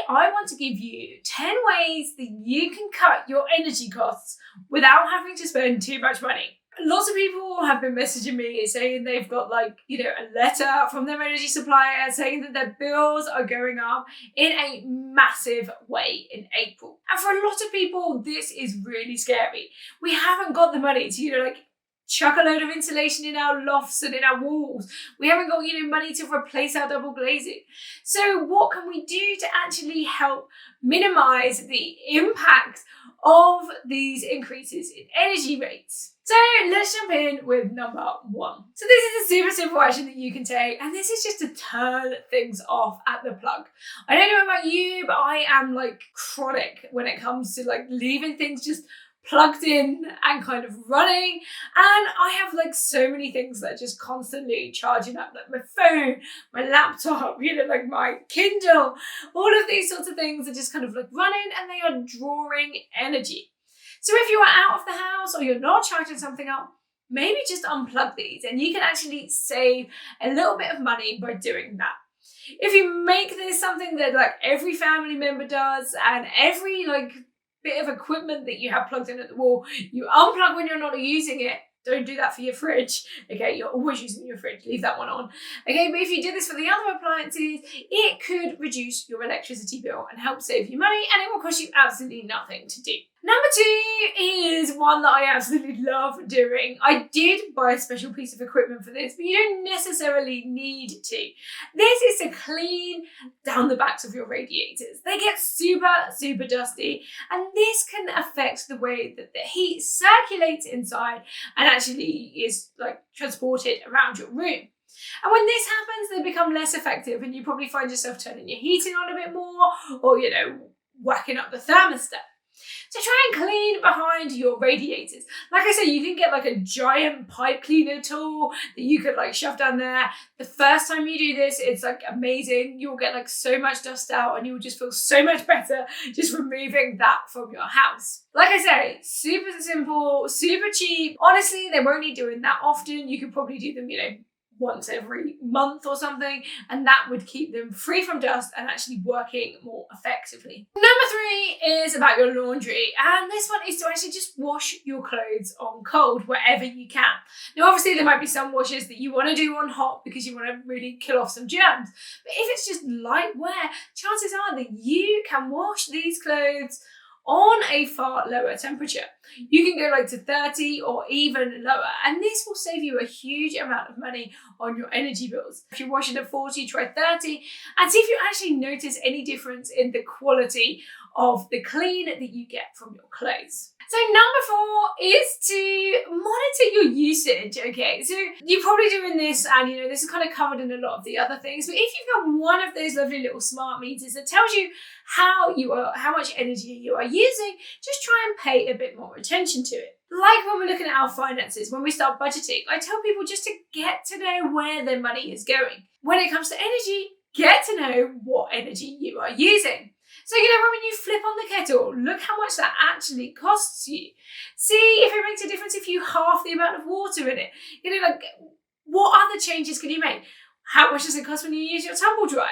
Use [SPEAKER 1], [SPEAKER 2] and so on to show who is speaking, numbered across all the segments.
[SPEAKER 1] I want to give you 10 ways that you can cut your energy costs without having to spend too much money. Lots of people have been messaging me saying they've got a letter from their energy supplier saying that their bills are going up in a massive way in April. And for a lot of people, this is really scary. We haven't got the money to, chuck a load of insulation in our lofts and in our walls. We haven't got, money to replace our double glazing. So what can we do to actually help minimize the impact of these increases in energy rates? So let's jump in with number 1. So this is a super simple action that you can take, and this is just to turn things off at the plug. I don't know about you, but I am chronic when it comes to leaving things just plugged in and kind of running, and I have so many things that are just constantly charging up, like my phone, my laptop, my Kindle. All of these sorts of things are just kind of running, and they are drawing energy. So if you are out of the house or you're not charging something up, maybe just unplug these, and you can actually save a little bit of money by doing that. If you make this something that every family member does, and every bit of equipment that you have plugged in at the wall, you unplug when you're not using it. Don't do that for your fridge, okay? You're always using your fridge, leave that one on. Okay, but if you do this for the other appliances, it could reduce your electricity bill and help save you money, and it will cost you absolutely nothing to do. Number 2 is one that I absolutely love doing. I did buy a special piece of equipment for this, but you don't necessarily need to. This is to clean down the backs of your radiators. They get super, super dusty, and this can affect the way that the heat circulates inside and actually is transported around your room. And when this happens, they become less effective, and you probably find yourself turning your heating on a bit more, or whacking up the thermostat. So try and clean behind your radiators. Like I said, you can get a giant pipe cleaner tool that you could shove down there. The first time you do this, it's amazing. You'll get so much dust out, and you'll just feel so much better just removing that from your house. Like I say, super simple, super cheap. Honestly, they won't need doing that often. You could probably do them, once every month or something, and that would keep them free from dust and actually working more effectively. Number 3 is about your laundry, and this one is to actually just wash your clothes on cold wherever you can. Now obviously there might be some washes that you want to do on hot because you want to really kill off some germs, but if it's just light wear, chances are that you can wash these clothes on a far lower temperature. You can go to 30 or even lower, and this will save you a huge amount of money on your energy bills. If you're washing at 40, try 30, and see if you actually notice any difference in the quality of the clean that you get from your clothes. So number 4 is to monitor your usage, okay? So you're probably doing this, and this is kind of covered in a lot of the other things, but if you've got one of those lovely little smart meters that tells you how much energy you are using, just try and pay a bit more attention to it. Like when we're looking at our finances, when we start budgeting, I tell people just to get to know where their money is going. When it comes to energy, get to know what energy you are using. So, when you flip on the kettle, look how much that actually costs you. See if it makes a difference if you halve the amount of water in it. What other changes can you make? How much does it cost when you use your tumble dryer?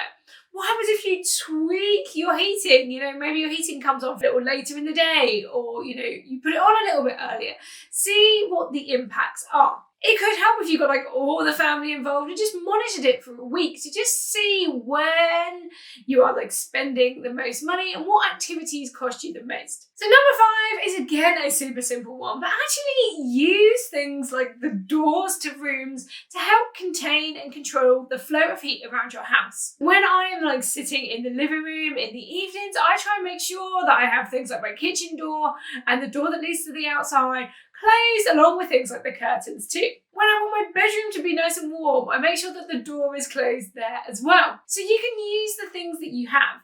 [SPEAKER 1] What happens if you tweak your heating? Maybe your heating comes off a little later in the day, or, you put it on a little bit earlier. See what the impacts are. It could help if you got all the family involved and just monitored it for a week to just see when you are spending the most money and what activities cost you the most. So number 5 is again a super simple one, but actually use things like the doors to rooms to help contain and control the flow of heat around your house. When I am sitting in the living room in the evenings, I try and make sure that I have things like my kitchen door and the door that leads to the outside closed, along with things like the curtains too. When I want my bedroom to be nice and warm, I make sure that the door is closed there as well. So you can use the things that you have.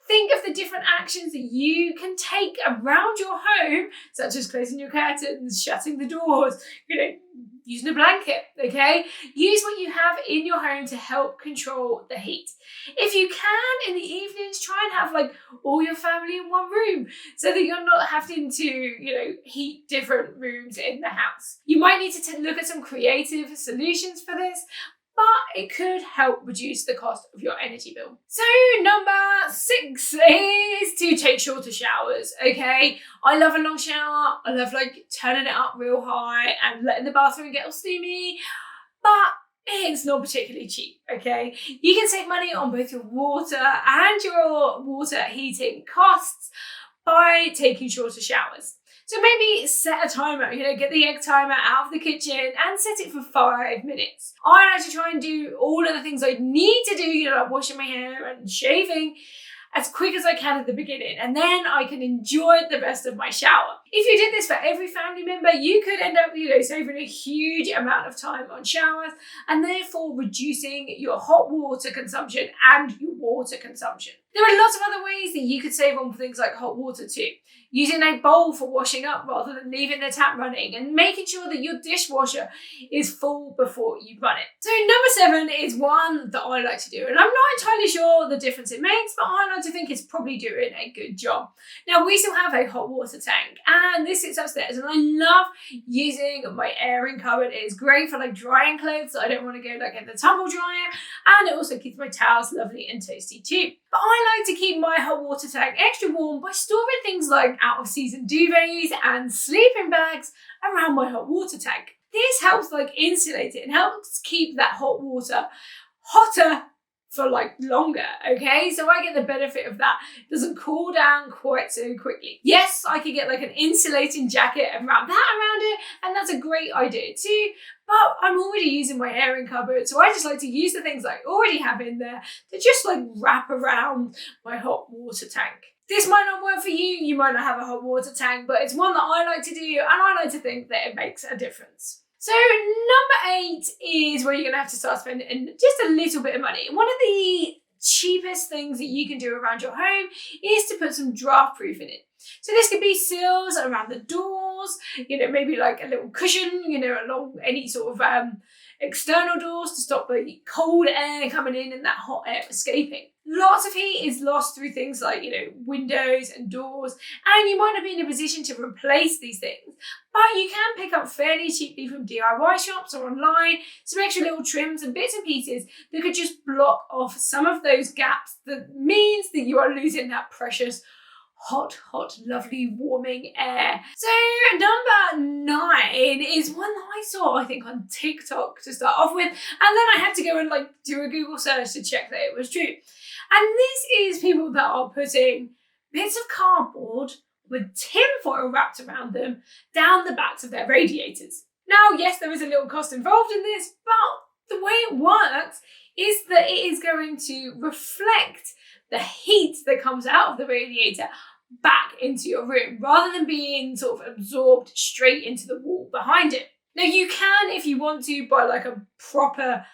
[SPEAKER 1] Think of the different actions that you can take around your home, such as closing your curtains, shutting the doors, using a blanket, okay? Use what you have in your home to help control the heat. If you can, in the evenings, try and have all your family in one room so that you're not having to, heat different rooms in the house. You might need to look at some creative solutions for this, but it could help reduce the cost of your energy bill. So number 6 is to take shorter showers, okay? I love a long shower. I love like turning it up real high and letting the bathroom get all steamy, but it's not particularly cheap, okay? You can save money on both your water and your water heating costs by taking shorter showers. So maybe set a timer, get the egg timer out of the kitchen and set it for 5 minutes. I like to try and do all of the things I need to do, like washing my hair and shaving, as quick as I can at the beginning, and then I can enjoy the rest of my shower. If you did this for every family member, you could end up, saving a huge amount of time on showers and therefore reducing your hot water consumption and your water consumption. There are lots of other ways that you could save on things like hot water too. Using a bowl for washing up rather than leaving the tap running, and making sure that your dishwasher is full before you run it. So number 7 is one that I like to do, and I'm not entirely sure the difference it makes, but I like to think it's probably doing a good job. Now, we still have a hot water tank, and this sits upstairs, and I love using my airing cupboard. It is great for like drying clothes that I don't want to go like in the tumble dryer, and it also keeps my towels lovely and toasty too. But I like to keep my hot water tank extra warm by storing things like out of season duvets and sleeping bags around my hot water tank. This helps like insulate it and helps keep that hot water hotter for like longer, okay? So I get the benefit of that. It doesn't cool down quite so quickly. Yes, I could get like an insulating jacket and wrap that around it, and that's a great idea too, but I'm already using my airing cupboard, so I just like to use the things I already have in there to just like wrap around my hot water tank. This might not work for you, you might not have a hot water tank, but it's one that I like to do, and I like to think that it makes a difference. So number 8 is where you're going to have to start spending just a little bit of money. One of the cheapest things that you can do around your home is to put some draft proof in it. So this could be sills around the doors, maybe like a little cushion, along any sort of external doors to stop the cold air coming in and that hot air escaping. Lots of heat is lost through things like, windows and doors, and you might not be in a position to replace these things, but you can pick up fairly cheaply from DIY shops or online some extra little trims and bits and pieces that could just block off some of those gaps. That means that you are losing that precious hot, lovely warming air. So number 9 is one that I saw, I think, on TikTok to start off with, and then I had to go and do a Google search to check that it was true. And this is people that are putting bits of cardboard with tin foil wrapped around them down the backs of their radiators. Now, yes, there is a little cost involved in this, but the way it works is that it is going to reflect the heat that comes out of the radiator back into your room, rather than being sort of absorbed straight into the wall behind it. Now, you can, if you want to, buy like a proper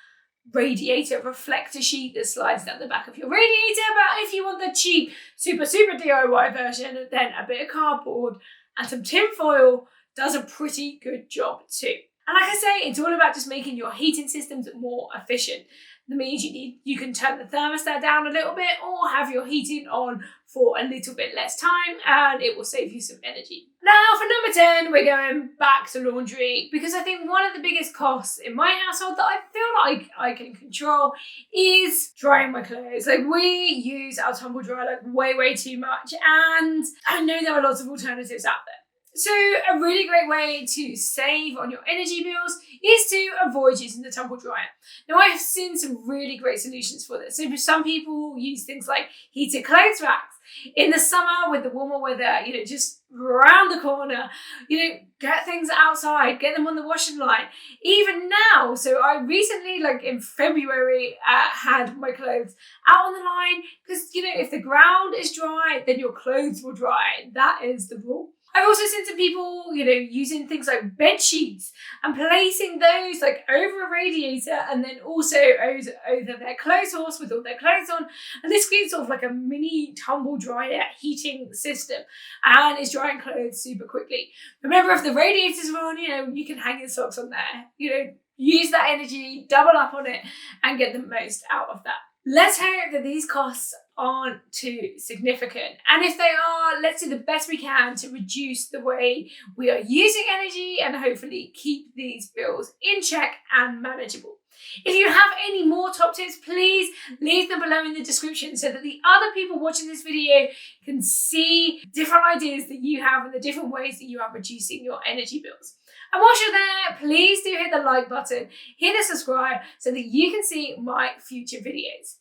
[SPEAKER 1] radiator reflector sheet that slides down the back of your radiator, but if you want the cheap, super DIY version, then a bit of cardboard and some tin foil does a pretty good job too. And like I say, it's all about just making your heating systems more efficient. That means you can turn the thermostat down a little bit or have your heating on for a little bit less time, and it will save you some energy. Now for number 10, we're going back to laundry, because I think one of the biggest costs in my household that I feel like I can control is drying my clothes. We use our tumble dryer way too much, and I know there are lots of alternatives out there. So a really great way to save on your energy bills is to avoid using the tumble dryer. Now, I have seen some really great solutions for this. So for some people use things like heated clothes racks. In the summer with the warmer weather, just round the corner, get things outside, get them on the washing line. Even now, so I recently, in February, had my clothes out on the line, because, if the ground is dry, then your clothes will dry. That is the rule. I've also seen some people, using things like bed sheets and placing those over a radiator, and then also over their clothes horse with all their clothes on. And this creates sort of a mini tumble dryer heating system, and it's drying clothes super quickly. Remember, if the radiators are on, you can hang your socks on there. Use that energy, double up on it, and get the most out of that. Let's hope that these costs aren't too significant. And if they are, let's do the best we can to reduce the way we are using energy and hopefully keep these bills in check and manageable. If you have any more top tips, please leave them below in the description so that the other people watching this video can see different ideas that you have and the different ways that you are reducing your energy bills. And whilst you're there, please do hit the like button, hit the subscribe so that you can see my future videos.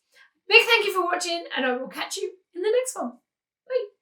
[SPEAKER 1] Big thank you for watching, and I will catch you in the next one. Bye.